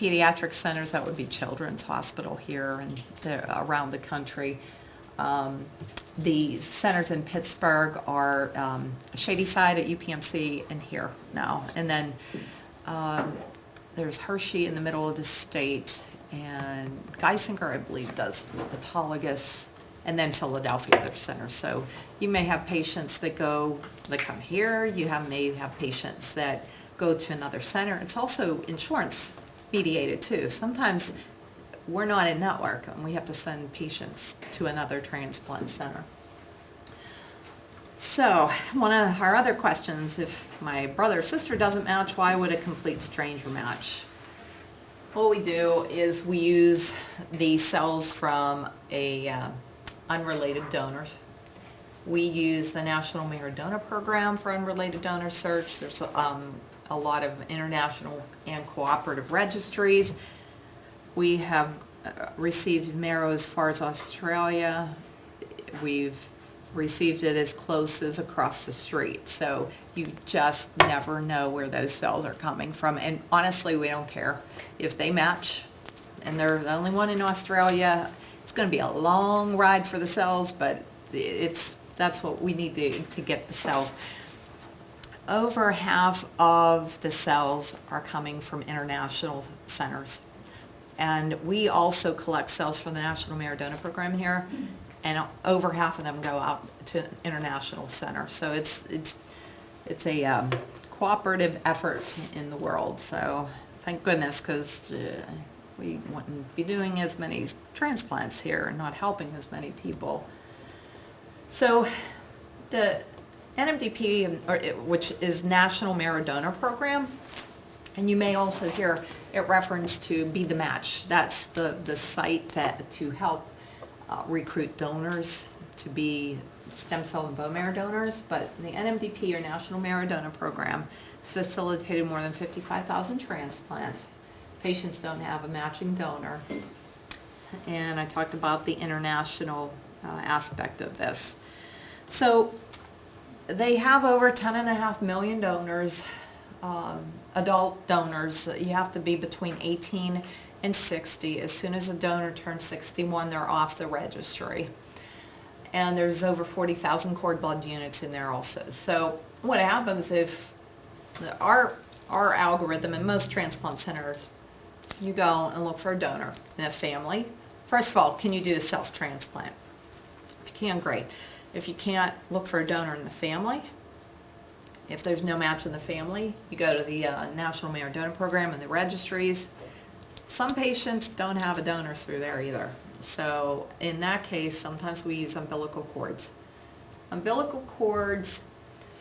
pediatric centers, that would be Children's Hospital here and around the country. The centers in Pittsburgh are Shadyside at UPMC and here now. And then there's Hershey in the middle of the state, and Geisinger, I believe, does autologous, and then Philadelphia, their centers. So you may have patients that come here, may have patients that go to another center. It's also insurance mediated too. Sometimes we're not in network and we have to send patients to another transplant center. So one of our other questions, if my brother or sister doesn't match, why would a complete stranger match? What we do is we use the cells from a unrelated donors. We use the National Marrow Donor Program for unrelated donor search. There's a lot of international and cooperative registries. We have received marrow as far as Australia. We've received it as close as across the street. So you just never know where those cells are coming from. And honestly, we don't care if they match and they're the only one in Australia. It's going to be a long ride for the cells, but that's what we need to get the cells. Over half of the cells are coming from international centers. And we also collect cells from the National Marrow Donor Program here, and over half of them go out to international centers. So it's a cooperative effort in the world. So thank goodness, because we wouldn't be doing as many transplants here and not helping as many people. So the NMDP, which is National Marrow Donor Program, and you may also hear it referenced to Be the Match. That's the site to help recruit donors to be stem cell and bone marrow donors. But the NMDP, or National Marrow Donor Program, facilitated more than 55,000 transplants. Patients don't have a matching donor. And I talked about the international aspect of this. So they have over 10.5 million donors, adult donors. You have to be between 18 and 60. As soon as a donor turns 61, they're off the registry. And there's over 40,000 cord blood units in there also. So what happens if our algorithm in most transplant centers, you go and look for a donor in a family. First of all, can you do a self-transplant? If you can, great. If you can't, look for a donor in the family. If there's no match in the family, you go to the National Marrow Donor Program and the registries. Some patients don't have a donor through there either. So in that case, sometimes we use umbilical cords. Umbilical cords,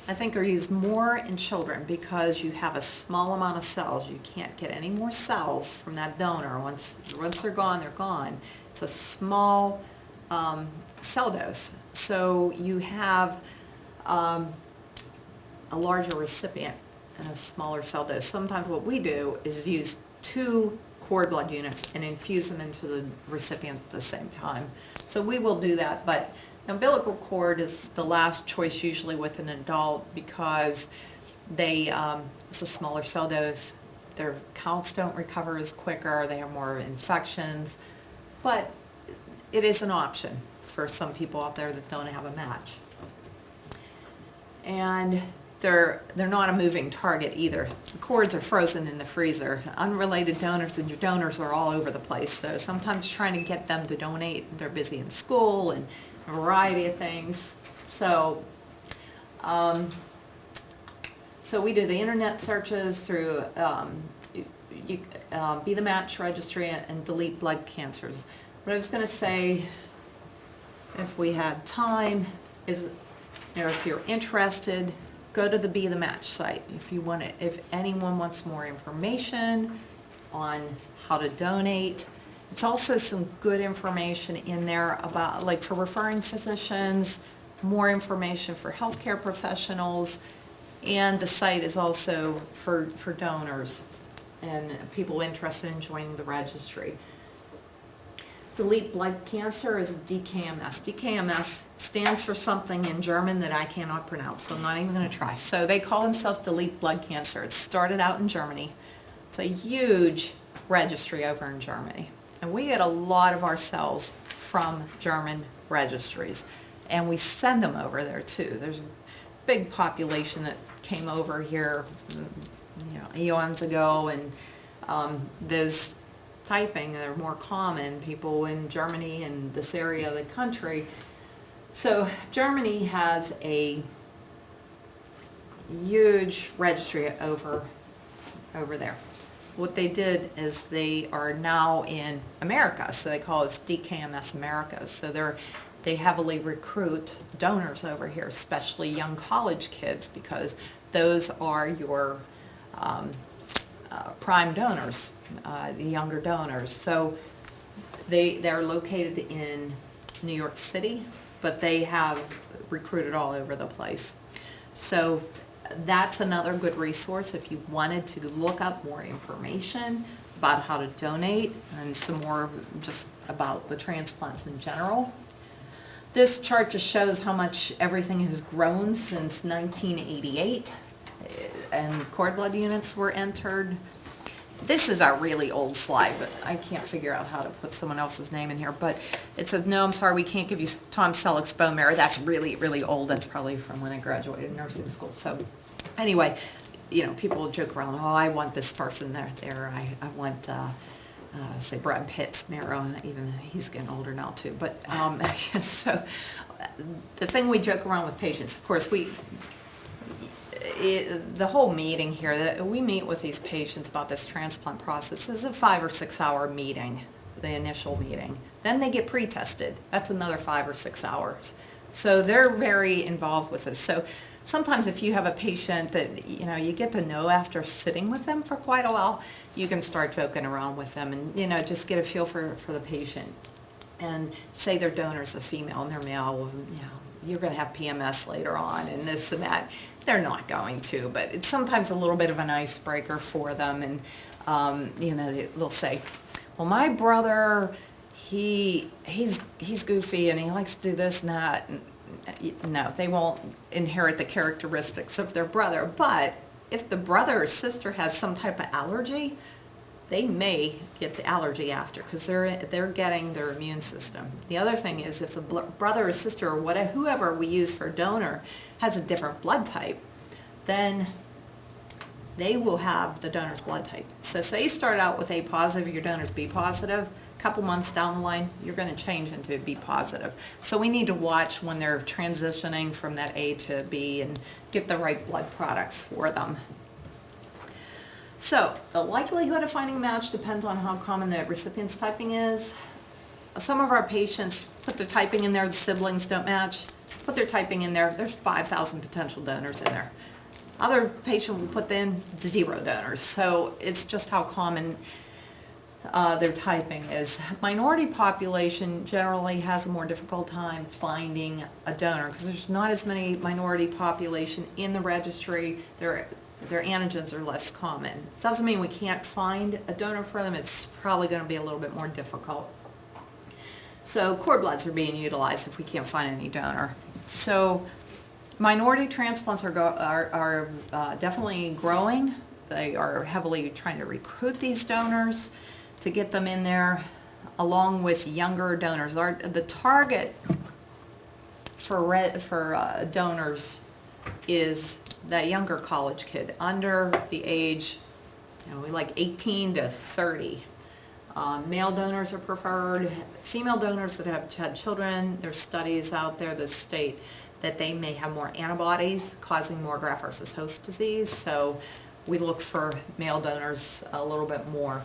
I think, are used more in children because you have a small amount of cells. You can't get any more cells from that donor. Once they're gone, they're gone. It's a small cell dose. So you have a larger recipient and a smaller cell dose. Sometimes what we do is use 2 cord blood units and infuse them into the recipient at the same time. So we will do that, but umbilical cord is the last choice usually with an adult because it's a smaller cell dose. Their counts don't recover as quicker. They have more infections, but it is an option for some people out there that don't have a match. And they're not a moving target either. The cords are frozen in the freezer. Unrelated donors and your donors are all over the place. So sometimes trying to get them to donate, they're busy in school and a variety of things. So so we do the internet searches through Be the Match registry and Delete Blood Cancers. What I was going to say, if we had time, is if you're interested, go to the Be the Match site. If anyone wants more information on how to donate, it's also some good information in there about, like, for referring physicians, more information for healthcare professionals, and the site is also for donors and people interested in joining the registry. Delete Blood Cancer is DKMS. DKMS stands for something in German that I cannot pronounce, so I'm not even going to try. So they call themselves Delete Blood Cancer. It started out in Germany. It's a huge registry over in Germany. And we get a lot of our cells from German registries. And we send them over there too. There's a big population that came over here, eons ago, and those typing, they're more common, people in Germany and this area of the country. So Germany has a huge registry over there. What they did is they are now in America, so they call it DKMS America. So they heavily recruit donors over here, especially young college kids, because those are your prime donors, the younger donors. So they're located in New York City, but they have recruited all over the place. So that's another good resource if you wanted to look up more information about how to donate and some more just about the transplants in general. This chart just shows how much everything has grown since 1988, and cord blood units were entered. This is a really old slide, but I can't figure out how to put someone else's name in here. But it says, no, I'm sorry, we can't give you Tom Selleck's bone marrow. That's really, really old. That's probably from when I graduated nursing school. So anyway, people will joke around, oh, I want this person there. I want, say, Brad Pitt's marrow, and even he's getting older now too. But so the thing we joke around with patients, of course, the whole meeting here, that we meet with these patients about this transplant process. This is a 5 or 6 hour meeting, the initial meeting. Then they get pre-tested. That's another 5 or 6 hours. So they're very involved with this. So sometimes if you have a patient that you get to know after sitting with them for quite a while, you can start joking around with them and just get a feel for the patient. And say their donor's a female and they're male, well, you're going to have PMS later on and this and that. They're not going to, but it's sometimes a little bit of an icebreaker for them. And they'll say, well, my brother, he's goofy and he likes to do this and that. And no, they won't inherit the characteristics of their brother. But if the brother or sister has some type of allergy, they may get the allergy after, because they're getting their immune system. The other thing is, if the brother or sister or whoever we use for donor has a different blood type, then they will have the donor's blood type. So say you start out with A positive, your donor's B positive, a couple months down the line, you're going to change into a B positive. So we need to watch when they're transitioning from that A to B and get the right blood products for them. So the likelihood of finding a match depends on how common the recipient's typing is. Some of our patients put their typing in there, the siblings don't match. Put their typing in there, there's 5,000 potential donors in there. Other patient will put in 0 donors. So it's just how common their typing is. Minority population generally has a more difficult time finding a donor because there's not as many minority population in the registry. Their antigens are less common. It doesn't mean we can't find a donor for them. It's probably going to be a little bit more difficult. So cord bloods are being utilized if we can't find any donor. So minority transplants are definitely growing. They are heavily trying to recruit these donors to get them in there, along with younger donors. The target for donors is that younger college kid under the age, we like 18 to 30. Male donors are preferred. Female donors that have had children, there's studies out there that state that they may have more antibodies causing more graft versus host disease. So we look for male donors a little bit more.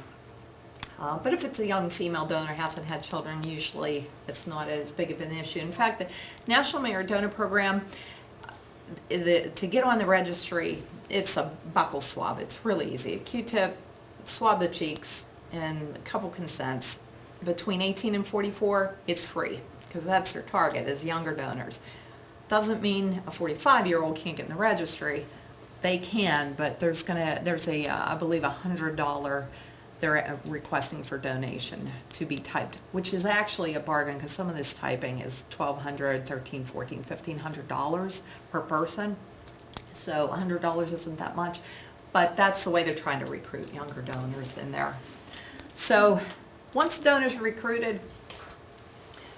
But if it's a young female donor, hasn't had children, usually it's not as big of an issue. In fact, the National Marrow Donor Program, to get on the registry, it's a buccal swab. It's really easy. A Q-tip, swab the cheeks, and a couple consents. Between 18 and 44, it's free, because that's their target, is younger donors. Doesn't mean a 45-year-old can't get in the registry. They can, but there's a I believe $100 they're requesting for donation to be typed, which is actually a bargain, because some of this typing is $1,200, $1,300, $1,400, $1,500 per person. So $100 isn't that much, but that's the way they're trying to recruit younger donors in there. So once donors are recruited,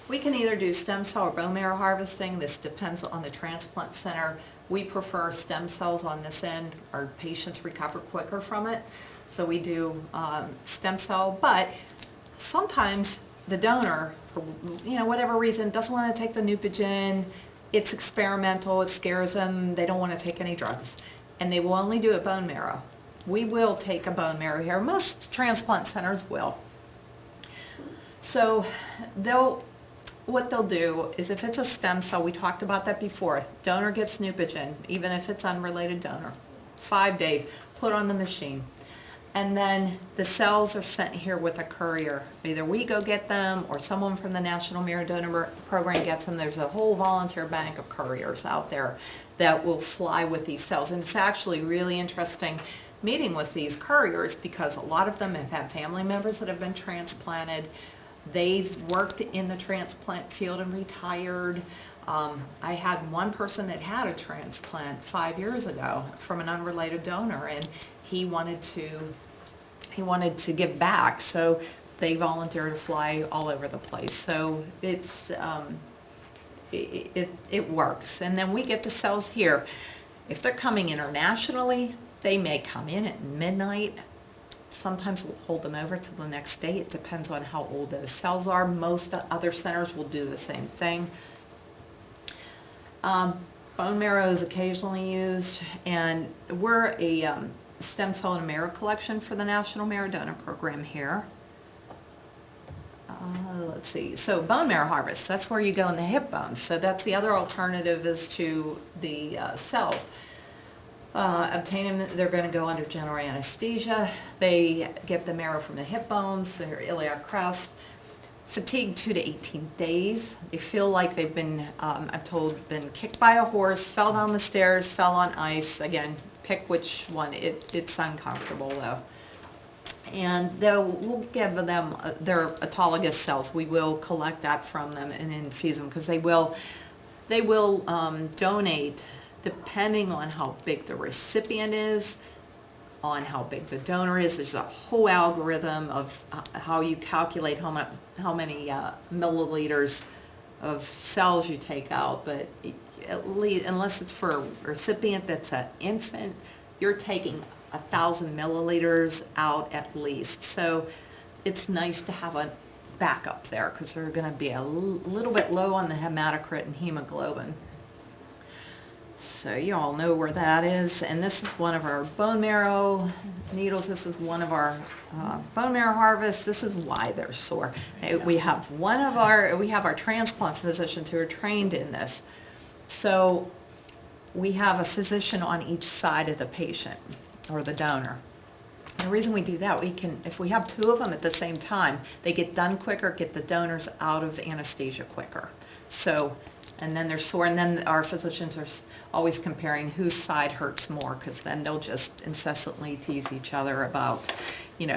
we can either do stem cell or bone marrow harvesting. This depends on the transplant center. We prefer stem cells on this end. Our patients recover quicker from it. So we do stem cell, but sometimes the donor, for whatever reason, doesn't want to take the Neupogen. It's experimental, it scares them, they don't want to take any drugs. And they will only do a bone marrow. We will take a bone marrow here. Most transplant centers will. So what they'll do is if it's a stem cell, we talked about that before, donor gets Neupogen, even if it's unrelated donor, 5 days, put on the machine. And then the cells are sent here with a courier. Either we go get them or someone from the National Marrow Donor Program gets them. There's a whole volunteer bank of couriers out there that will fly with these cells. And it's actually really interesting meeting with these couriers because a lot of them have had family members that have been transplanted. They've worked in the transplant field and retired. I had one person that had a transplant 5 years ago from an unrelated donor, and he wanted to give back, so they volunteer to fly all over the place. So it's it works. And then we get the cells here. If they're coming internationally, they may come in at midnight. Sometimes we'll hold them over till the next day. It depends on how old those cells are. Most other centers will do the same thing. Bone marrow is occasionally used, and we're a stem cell and marrow collection for the National Marrow Donor Program here. Let's see, so bone marrow harvest, that's where you go in the hip bones. So that's the other alternative is to the cells. Obtain them, they're going to go under general anesthesia. They get the marrow from the hip bones, their iliac crest. Fatigue 2 to 18 days. They feel like they've been, I'm told, been kicked by a horse, fell down the stairs, fell on ice. Again, pick which one. It's uncomfortable though. And we'll give them their autologous cells. We will collect that from them and infuse them because they will donate depending on how big the recipient is, on how big the donor is. There's a whole algorithm of how you calculate how many milliliters of cells you take out, but at least, unless it's for a recipient that's an infant, you're taking 1,000 milliliters out at least. So it's nice to have a backup there because they're going to be a little bit low on the hematocrit and hemoglobin. So you all know where that is, and this is one of our bone marrow needles. This is one of our bone marrow harvests. This is why they're sore. We have our transplant physicians who are trained in this. So we have a physician on each side of the patient or the donor. And the reason we do that, if we have two of them at the same time, they get done quicker, get the donors out of anesthesia quicker. So, and then they're sore, and then our physicians are always comparing whose side hurts more, because then they'll just incessantly tease each other about, you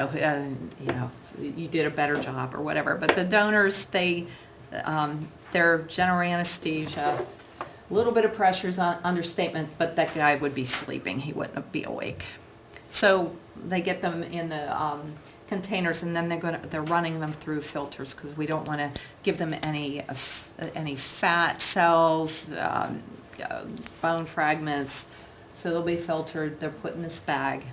did a better job or whatever. But the donors, they're general anesthesia, a little bit of pressure is understatement, but that guy would be sleeping. He wouldn't be awake. So they get them in the containers, and then they're running them through filters because we don't want to give them any fat cells, bone fragments. So they'll be filtered. They're put in this bag,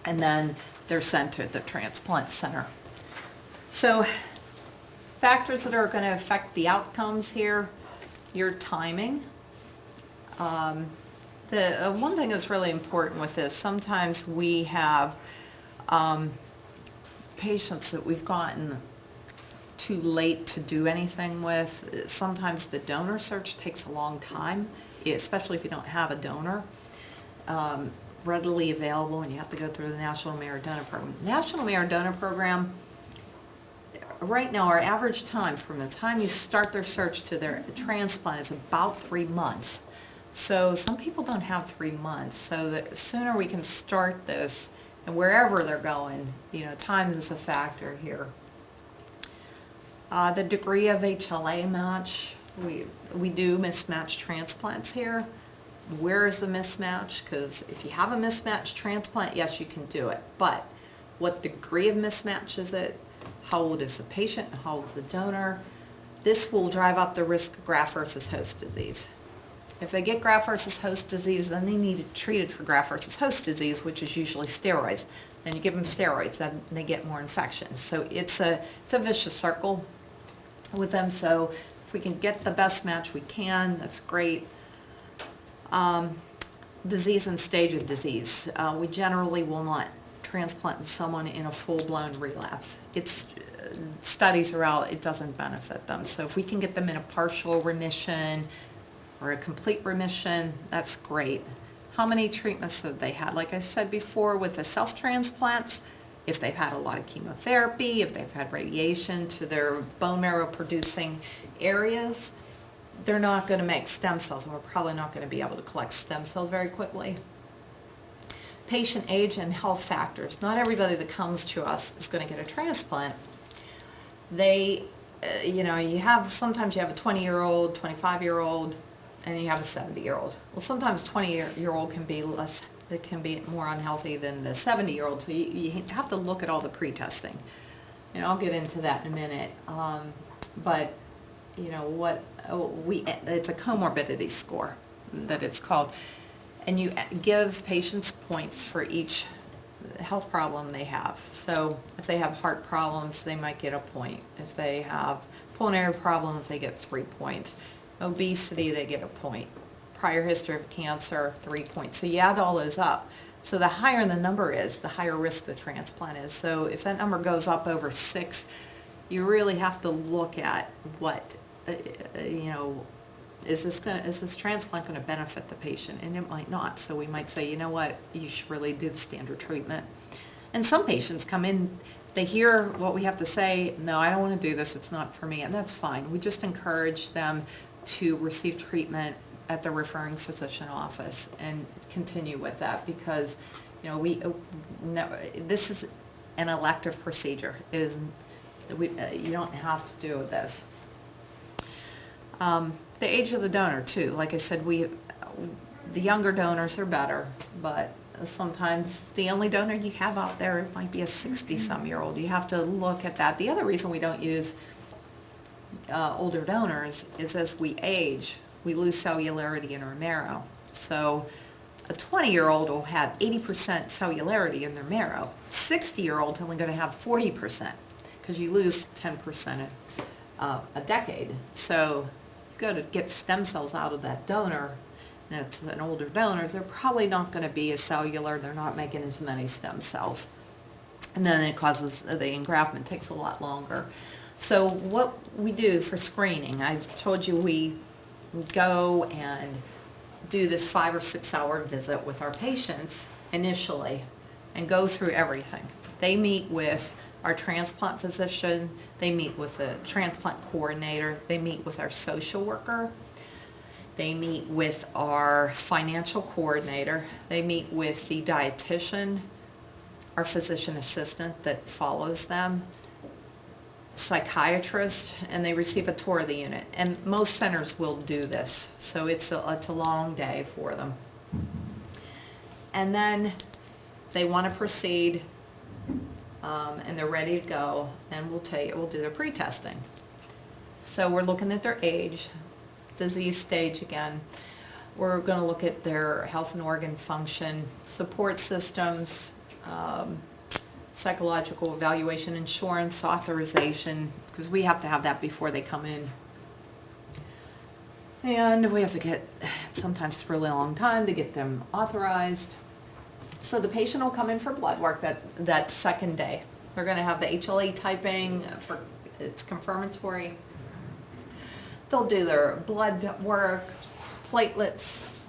and then they're sent to the transplant center. So factors that are going to affect the outcomes here: your timing. The one thing that's really important with this, sometimes we have patients that we've gotten too late to do anything with. Sometimes the donor search takes a long time, especially if you don't have a donor readily available, and you have to go through the National Marrow Donor Program. National Marrow Donor Program, right now our average time from the time you start their search to their transplant is about 3 months. So some people don't have 3 months, so the sooner we can start this, and wherever they're going, time is a factor here. The degree of HLA match, we do mismatched transplants here. Where is the mismatch? Because if you have a mismatched transplant, yes, you can do it, but what degree of mismatch is it, how old is the patient, how old is the donor. This will drive up the risk of graft versus host disease. If they get graft versus host disease, then they need it treated for graft versus host disease, which is usually steroids. Then you give them steroids, then they get more infections. So it's a vicious circle with them. So if we can get the best match we can, that's great. Disease and stage of disease. We generally will not transplant someone in a full-blown relapse. Studies are out, it doesn't benefit them. So if we can get them in a partial remission or a complete remission, that's great. How many treatments have they had? Like I said before, with the self-transplants, if they've had a lot of chemotherapy, if they've had radiation to their bone marrow producing areas, they're not going to make stem cells, and we're probably not going to be able to collect stem cells very quickly. Patient age and health factors. Not everybody that comes to us is going to get a transplant. Sometimes you have a 20-year-old, 25-year-old, and you have a 70-year-old. Well, sometimes 20-year-old can be less, it can be more unhealthy than the 70-year-old, so you have to look at all the pre-testing. And I'll get into that in a minute. It's a comorbidity score that it's called. And you give patients points for each health problem they have. So if they have heart problems, they might get a point. If they have pulmonary problems, they get 3 points. Obesity, they get a point. Prior history of cancer, 3 points. So you add all those up. So the higher the number is, the higher risk the transplant is. So if that number goes up over 6, you really have to look at what, is this transplant going to benefit the patient? And it might not. So we might say, you know what, you should really do the standard treatment. And some patients come in, they hear what we have to say, no, I don't want to do this, it's not for me, and that's fine. We just encourage them to receive treatment at the referring physician office and continue with that, because this is an elective procedure. You don't have to do this. The age of the donor too. Like I said, the younger donors are better, but sometimes the only donor you have out there might be a 60-some-year-old. You have to look at that. The other reason we don't use older donors is as we age, we lose cellularity in our marrow. So a 20-year-old will have 80% cellularity in their marrow. 60-year-old's only going to have 40% because you lose 10% a decade. So you go to get stem cells out of that donor, and it's an older donor, they're probably not going to be as cellular. They're not making as many stem cells. And then it causes, the engraftment takes a lot longer. So what we do for screening, I told you we go and do this 5 or 6 hour visit with our patients initially and go through everything. They meet with our transplant physician, they meet with the transplant coordinator, they meet with our social worker, they meet with our financial coordinator, they meet with the dietitian, our physician assistant that follows them, psychiatrist, and they receive a tour of the unit. And most centers will do this, so it's a long day for them. And then they want to proceed, and they're ready to go, and we'll do their pre-testing. So we're looking at their age, disease stage again. We're going to look at their health and organ function, support systems, psychological evaluation, insurance, authorization, because we have to have that before they come in. And we have to get, sometimes it's a really long time to get them authorized. So the patient will come in for blood work that second day. They're going to have the HLA typing, it's confirmatory. They'll do their blood work, platelets,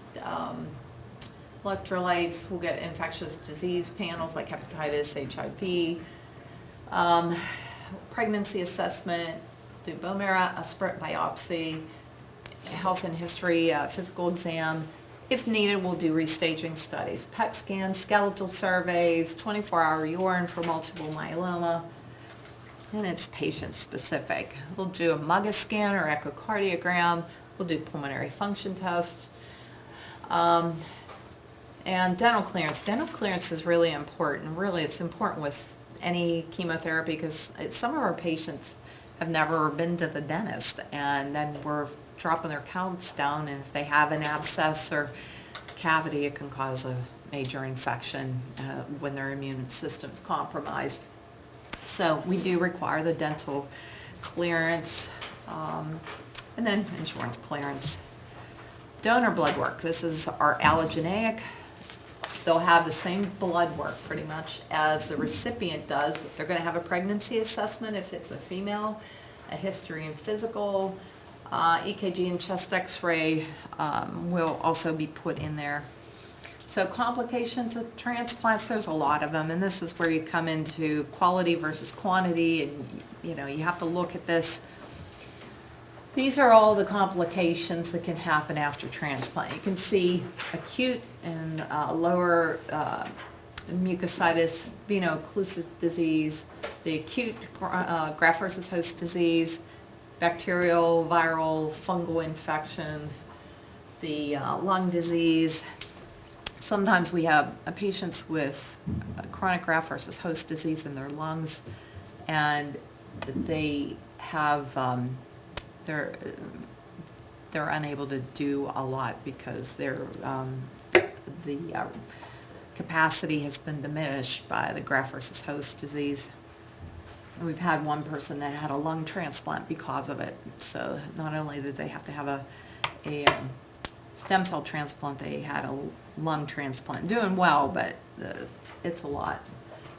electrolytes. We'll get infectious disease panels like hepatitis, HIV, pregnancy assessment, do bone marrow, aspirate biopsy, health and history, physical exam. If needed, we'll do restaging studies, PET scans, skeletal surveys, 24-hour urine for multiple myeloma, and it's patient specific. We'll do a MUGA scan or echocardiogram. We'll do pulmonary function tests. And dental clearance. Dental clearance is really important. Really, it's important with any chemotherapy because some of our patients have never been to the dentist, and then we're dropping their counts down, and if they have an abscess or cavity, it can cause a major infection when their immune system's compromised. So we do require the dental clearance, and then insurance clearance. Donor blood work. This is our allogeneic. They'll have the same blood work pretty much as the recipient does. They're going to have a pregnancy assessment if it's a female, a history and physical, EKG and chest x-ray will also be put in there. So complications of transplants, there's a lot of them, and this is where you come into quality versus quantity, and you have to look at this. These are all the complications that can happen after transplant. You can see acute and lower mucositis veno-occlusive disease, the acute graft versus host disease, bacterial, viral, fungal infections, the lung disease. Sometimes we have patients with chronic graft versus host disease in their lungs, and they have they're unable to do a lot because the capacity has been diminished by the graft versus host disease. And we've had one person that had a lung transplant because of it. So not only did they have to have a stem cell transplant, they had a lung transplant. Doing well, but it's a lot.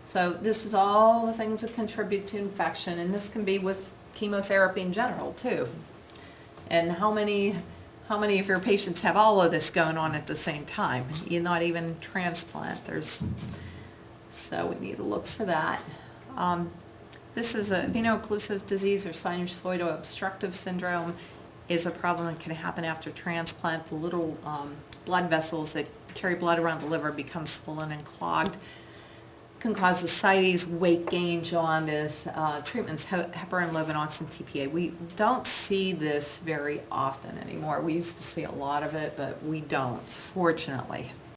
So this is all the things that contribute to infection, and this can be with chemotherapy in general too. And how many of your patients have all of this going on at the same time? You're not even transplant. So we need to look for that. This is a veno-occlusive disease or sinusoidal obstructive syndrome is a problem that can happen after transplant. The little blood vessels that carry blood around the liver become swollen and clogged. Can cause ascites, weight gain, jaundice. Treatments, heparin, levinoxin, TPA. We don't see this very often anymore. We used to see a lot of it, but we don't, fortunately.